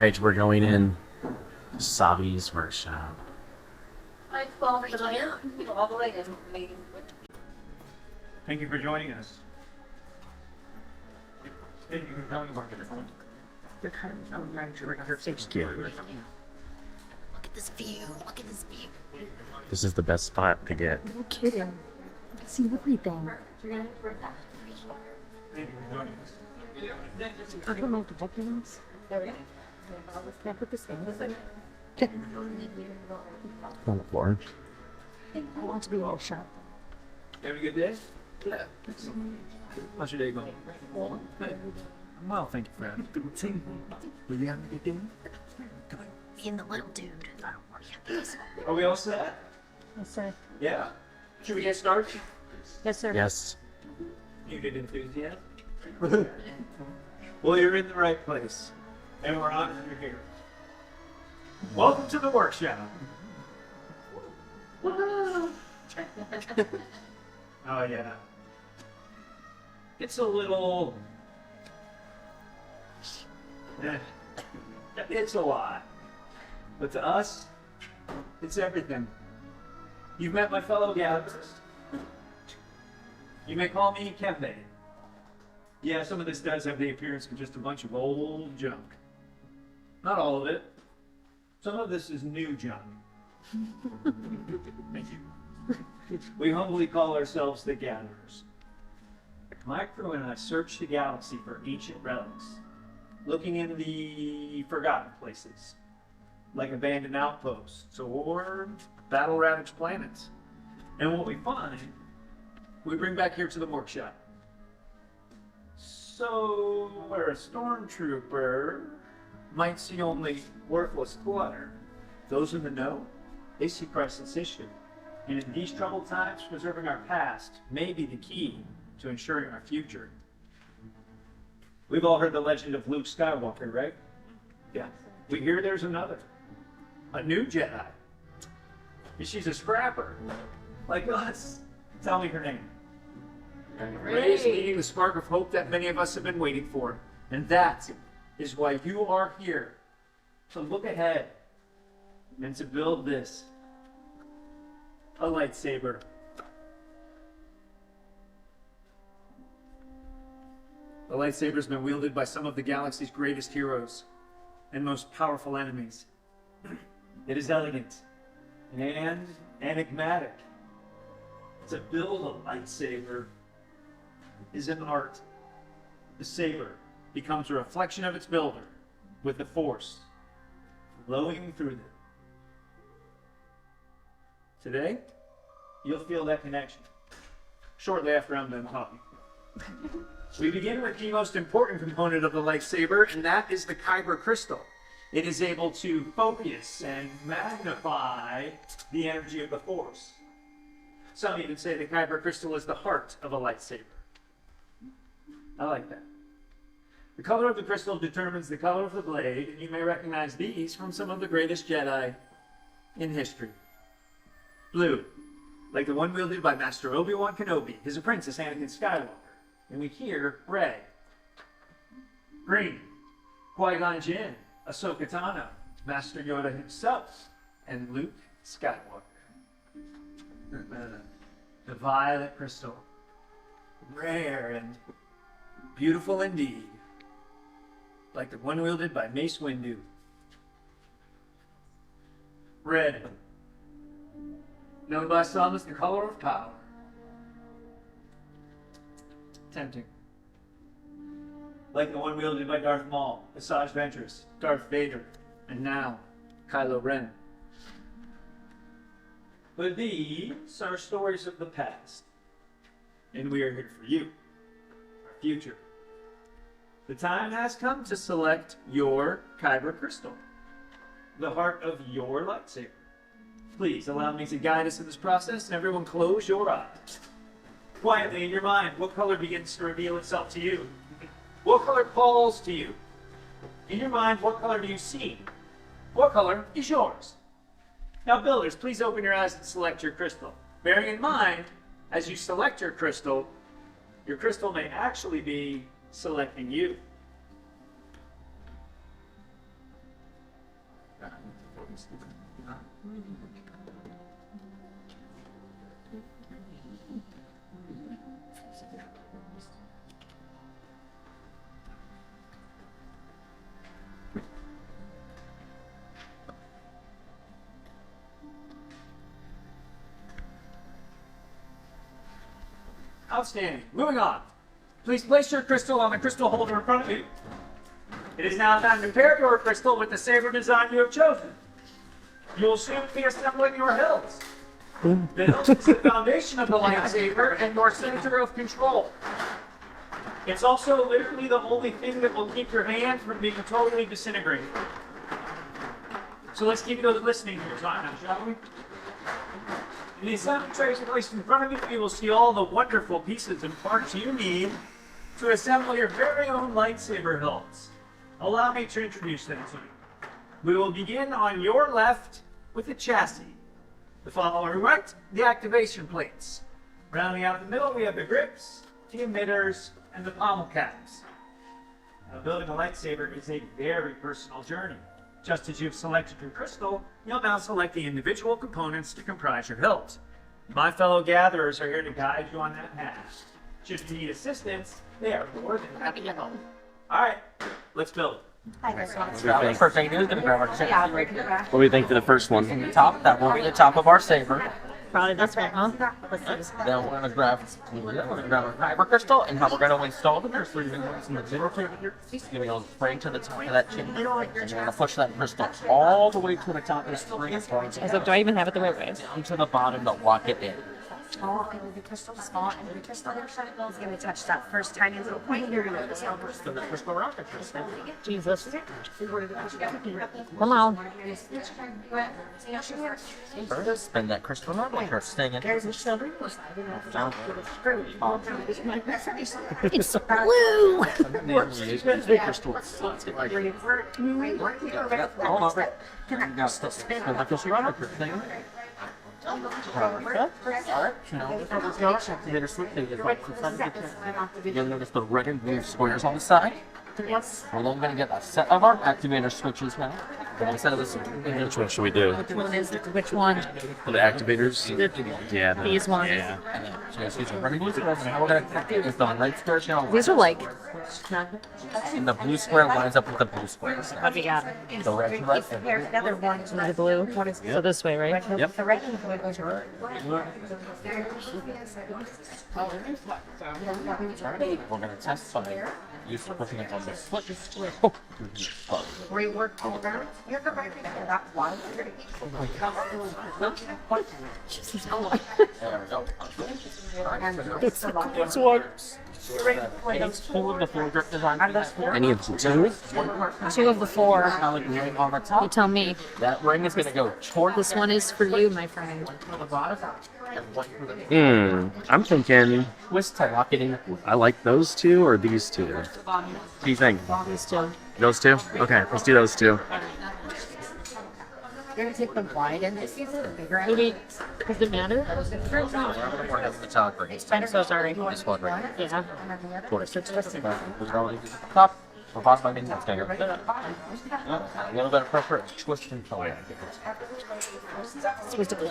Right, we're going in Savi's workshop. Thank you for joining us. Thank you for coming, Mark. Look at this view. Look at this view. This is the best spot to get. No kidding. I see everything. Thank you for joining us. I don't know what the book is. Can I put this in? On the floor. I want to be all sharp. You having a good day? Yeah. How's your day going? Good. I'm well, thank you for asking. Were you having a good day? Me and the little dude. Are we all set? Yes, sir. Yeah. Should we get started? Yes, sir. Yes. Muted enthusiasm. Well, you're in the right place, and we're honored you're here. Welcome to the workshop. Oh yeah. It's a little. It's a lot, but to us, it's everything. You've met my fellow galaxists. You may call me Kembe. Yeah, some of this does have the appearance of just a bunch of old junk. Not all of it. Some of this is new junk. Thank you. We humbly call ourselves the Gatherers. My crew and I search the galaxy for ancient relics, looking in the forgotten places, like abandoned outposts or battle-ravaged planets. And what we find, we bring back here to the workshop. So, where a stormtrooper might see only worthless clutter, those in the know, they see crisis issue. And in these troubled times, preserving our past may be the key to ensuring our future. We've all heard the legend of Luke Skywalker, right? Yeah. We hear there's another. A new Jedi. And she's a scrapper. Like us. Tell me her name. Rey is leading the spark of hope that many of us have been waiting for. And that is why you are here. To look ahead and to build this. A lightsaber. The lightsaber has been wielded by some of the galaxy's greatest heroes and most powerful enemies. It is elegant and enigmatic. To build a lightsaber is an art. The saber becomes a reflection of its builder, with the Force flowing through them. Today, you'll feel that connection shortly after I'm done talking. We begin with the most important component of the lightsaber, and that is the kyber crystal. It is able to focus and magnify the energy of the Force. Some even say the kyber crystal is the heart of a lightsaber. I like that. The color of the crystal determines the color of the blade, and you may recognize these from some of the greatest Jedi in history. Blue, like the one wielded by Master Obi-Wan Kenobi, his apprentice Anakin Skywalker. And we hear red. Green, Qui-Gon Jinn, Ahsoka Tano, Master Yoda himself, and Luke Skywalker. The violet crystal, rare and beautiful indeed, like the one wielded by Mace Windu. Red, known by some as the color of power. Tempting. Like the one wielded by Darth Maul, Asajj Ventress, Darth Vader, and now Kylo Ren. But these are stories of the past, and we are here for you, our future. The time has come to select your kyber crystal, the heart of your lightsaber. Please allow me to guide us in this process, and everyone close your eyes. Quietly in your mind, what color begins to reveal itself to you? What color calls to you? In your mind, what color do you see? What color is yours? Now, builders, please open your eyes and select your crystal. Bearing in mind, as you select your crystal may actually be selecting you. Outstanding. Moving on. Please place your crystal on the crystal holder in front of you. It is now time to pair your crystal with the saber design you have chosen. You will soon be assembling your hilts. The hilt is the foundation of the lightsaber and your center of control. It's also literally the only thing that will keep your hand from being totally disintegrated. So let's keep those listening here, shall we? In the assembly trays placed in front of you, you will see all the wonderful pieces and parts you need to assemble your very own lightsaber hilts. Allow me to introduce them to you. We will begin on your left with the chassis. The following right, the activation plates. Rounding out the middle, we have the grips, the emitters, and the pommel caps. Now, building a lightsaber is a very personal journey. Just as you've selected your crystal, you'll now select the individual components to comprise your hilt. My fellow gatherers are here to guide you on that path. Should you need assistance, they are more than happy to help. All right, let's build. First thing to do is gonna grab our chassis right here. What do you think for the first one? The top, that will be the top of our saber. Probably this one, huh? Then we're gonna grab our kyber crystal, and how we're gonna install them. There's 3 things in the middle here. You're gonna go straight to the top of that chain, and you're gonna push that crystal all the way to the top of the spring, As if, do I even have it the right way? down to the bottom to lock it in. Small and the crystal, small and the crystal. Is going to touch that first tiny little point. You're going to So the crystal rocket crystal. Jesus. Come on. First, spin that crystal around like you're staying in. There's a shoulder. It's blue. All over it. Now, spin the crystal rocket crystal. You'll notice the red and blue squares on the side. We're then going to get a set of our activator switches now. Instead of this, Which one should we do? Which one? For the activators? Yeah. These ones. Yeah. so you'll see some red and blue squares, and how we're going to connect it is the light squares now. These are like, And the blue square lines up with the blue squares. what do you got? The red and red. Together one. The blue? So this way, right? Yep. The red and blue goes right. We're going to test by using pushing it on the foot. Rework all around. You're going to get that one. There we go. This one. Two of the 4 grip designs. Any of the two? 2 of the 4. Metallic ring on the You top. tell me. That ring is going to go toward This one is for you, my friend. the bottom. And one for the I'm thinking twist to lock it in. I like those two or these two. What do you think? These 2. Those two? Okay, let's do those two. You're going to take the wide end this season, the bigger end. Does it matter? One has the metallic ring. I'm so sorry. This one right here. Yeah. Top. For bottom, I mean, that's going to go. A little bit of pressure. Twist and pull. Supposed to be.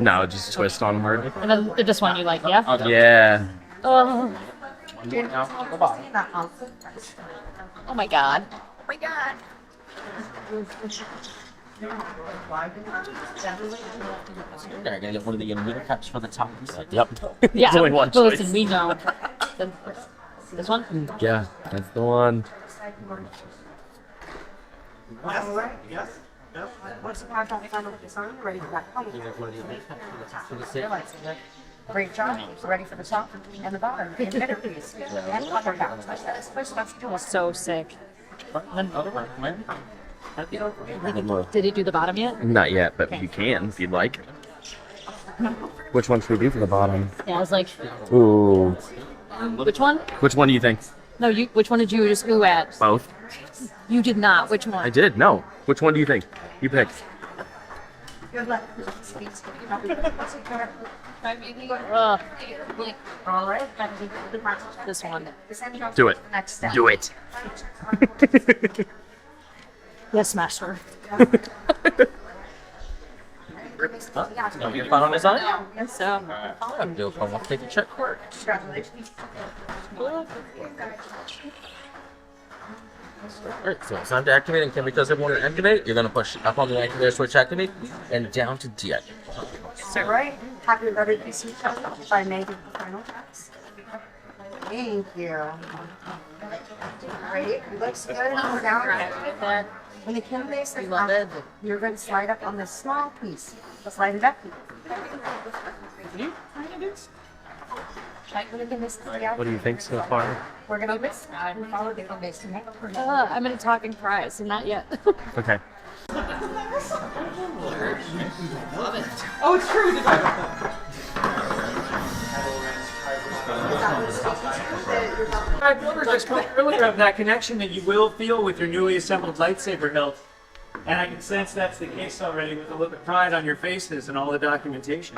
No, just twist onward. And then this one you like, yeah? Yeah. Oh, Now, the bottom. oh my god. Oh my god. You're going to get one of the emitter caps for the top. Yep. Yeah. There's only one but choice. listen, we know. This one? Yeah, that's the one. Yes. Once you have that final design, you're ready for that point. You get one of the emitter caps for the top of the set. Great job. Ready for the top and the bottom. And better piece. And other caps. First one's doing So sick. Then Did he do the bottom yet? Not yet, but you can if you'd like. Which one should we do for the bottom? Yeah, I was like, Ooh. which one? Which one do you think? No, you. Which one did you just ooh at? Both? You did not. Which one? I did. No. Which one do you think? You pick. good luck. Ugh, All right. this one. Do it. Next step. Do it. Yes, master. Gonna be fun on his own? Yes, so. I'm gonna do a fun one. Take a check for it. Alright, so it's time to activate, and Kimmy does everyone to activate. You're gonna push up on the activator switch activate and down to deactivate. So, right? Happy brother, you see by making the final pass. Thank you. Ready? It looks good. We're down. When the camera is up, you're going to slide up on this small piece. Slide it up. What do you think so far? We're going to follow the information. I'm gonna talk and cry, so not yet. Okay. Oh, it's true. I builders, I spoke earlier of that connection that you will feel with your newly assembled lightsaber hilt. And I can sense that's the case already with the look of pride on your faces and all the documentation.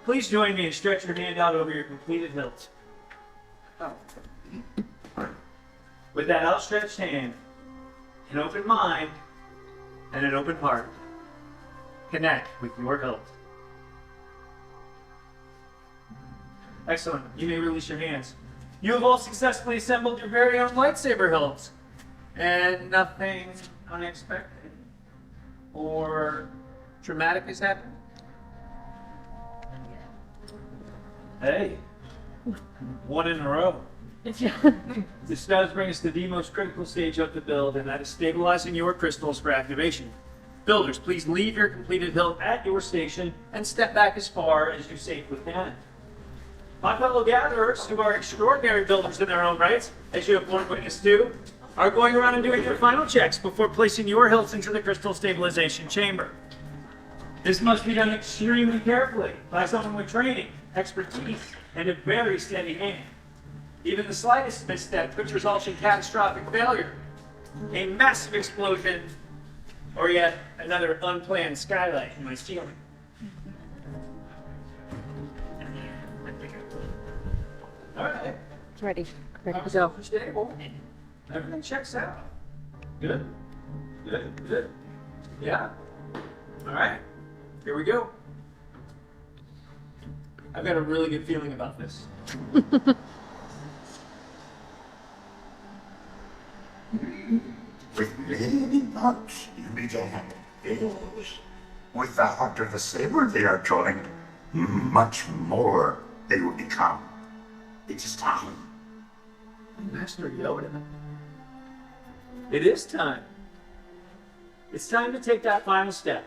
Please join me and stretch your hand out over your completed hilt. With that outstretched hand, an open mind, and an open heart, connect with your hilt. Excellent. You may release your hands. You have all successfully assembled your very own lightsaber hilts. And nothing unexpected or traumatic has happened? Hey, one in a row. This does bring us to the most critical stage of the build, and that is stabilizing your crystals for activation. Builders, please leave your completed hilt at your station and step back as far as you safely can. My fellow gatherers, who are extraordinary builders in their own rights, as you have borne witness to, are going around and doing their final checks before placing your hilts into the crystal stabilization chamber. This must be done extremely carefully by someone with training, expertise, and a very steady hand. Even the slightest misstep could result in catastrophic failure, a massive explosion, or yet another unplanned skylight in my ceiling. All right. Ready to go. Stable. Everything checks out. Good. Good. Good. Yeah. All right. Here we go. I've got a really good feeling about this. With many months, you began build. With the heart of the saber they are drawing, much more they will become. It is time. Master Yoda. It is time. It's time to take that final step.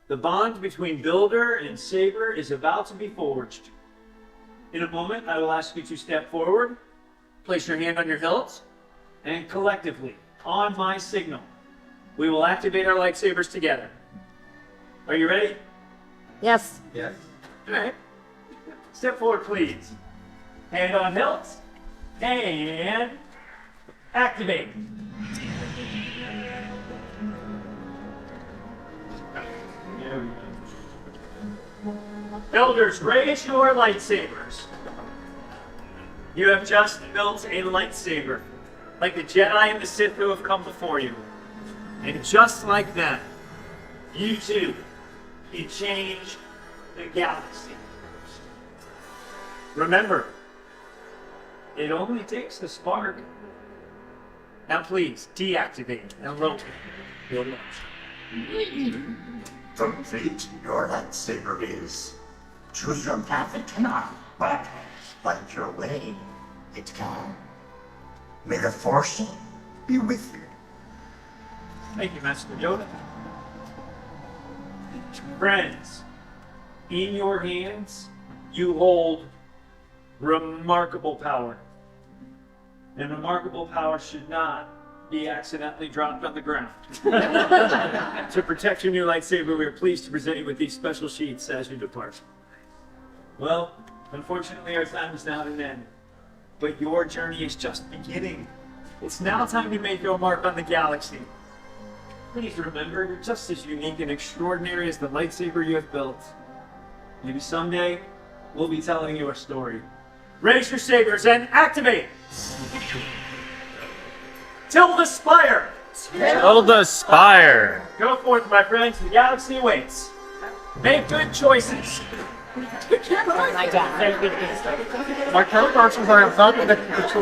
The bond between builder and saber is about to be forged. In a moment, I will ask you to step forward, place your hand on your hilt, and collectively, on my signal, we will activate our lightsabers together. Are you ready? Yes. Yes. All right. Step forward, please. Hand on hilt, and activate. Builders, raise your lightsabers. You have just built a lightsaber, like the Jedi and the Sith who have come before you. And just like that, you too can change the galaxy. Remember, it only takes a spark. Now please, deactivate and rotate your lights. Complete your lightsaber is. Choose your path it cannot, but fight your way it can. May the Force be with you. Thank you, Master Yoda. Friends, in your hands, you hold remarkable power. And remarkable power should not be accidentally dropped on the ground. To protect your new lightsaber, we are pleased to present you with these special sheets as you depart. Well, unfortunately, our time is now at an end. But your journey is just beginning. It's now time to make your mark on the galaxy. Please remember, you're just as unique and extraordinary as the lightsaber you have built. Maybe someday, we'll be telling you a story. Raise your sabers and activate! Till the spire! Build the spire. Go forth, my friends. The galaxy awaits. Make good choices. My current options are not the choice.